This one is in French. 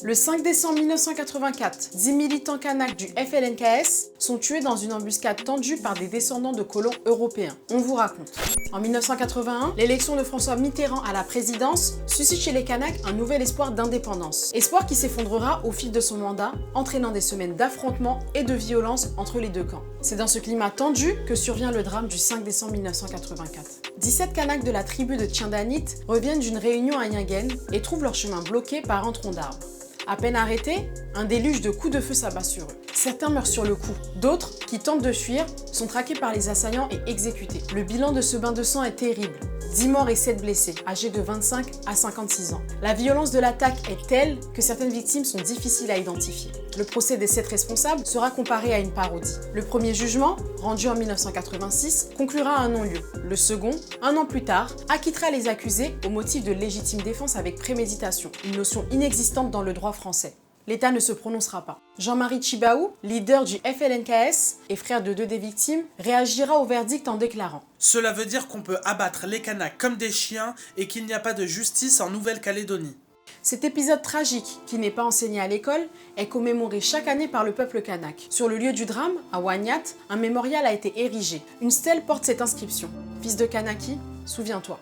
Le 5 décembre 1984, 10 militants kanaks du FLNKS sont tués dans une embuscade tendue par des descendants de colons européens. On vous raconte. En 1981, l'élection de François Mitterrand à la présidence suscite chez les Kanaks un nouvel espoir d'indépendance. Espoir qui s'effondrera au fil de son mandat, entraînant des semaines d'affrontements et de violence entre les deux camps. C'est dans ce climat tendu que survient le drame du 5 décembre 1984. 17 Kanaks de la tribu de Tiendanit reviennent d'une réunion à Yingen et trouvent leur chemin bloqué par un tronc d'arbre. À peine arrêtés, un déluge de coups de feu s'abat sur eux. Certains meurent sur le coup, d'autres, qui tentent de fuir, sont traqués par les assaillants et exécutés. Le bilan de ce bain de sang est terrible. 10 morts et 7 blessés, âgés de 25 à 56 ans. La violence de l'attaque est telle que certaines victimes sont difficiles à identifier. Le procès des 7 responsables sera comparé à une parodie. Le premier jugement, rendu en 1986, conclura un non-lieu. Le second, un an plus tard, acquittera les accusés au motif de légitime défense avec préméditation, une notion inexistante dans le droit français. L'État ne se prononcera pas. Jean-Marie Tjibaou, leader du FLNKS et frère de 2 des victimes, réagira au verdict en déclarant « Cela veut dire qu'on peut abattre les Kanaks comme des chiens et qu'il n'y a pas de justice en Nouvelle-Calédonie. » Cet épisode tragique, qui n'est pas enseigné à l'école, est commémoré chaque année par le peuple kanak. Sur le lieu du drame, à Wanyat, un mémorial a été érigé. Une stèle porte cette inscription « Fils de Kanaki, souviens-toi ».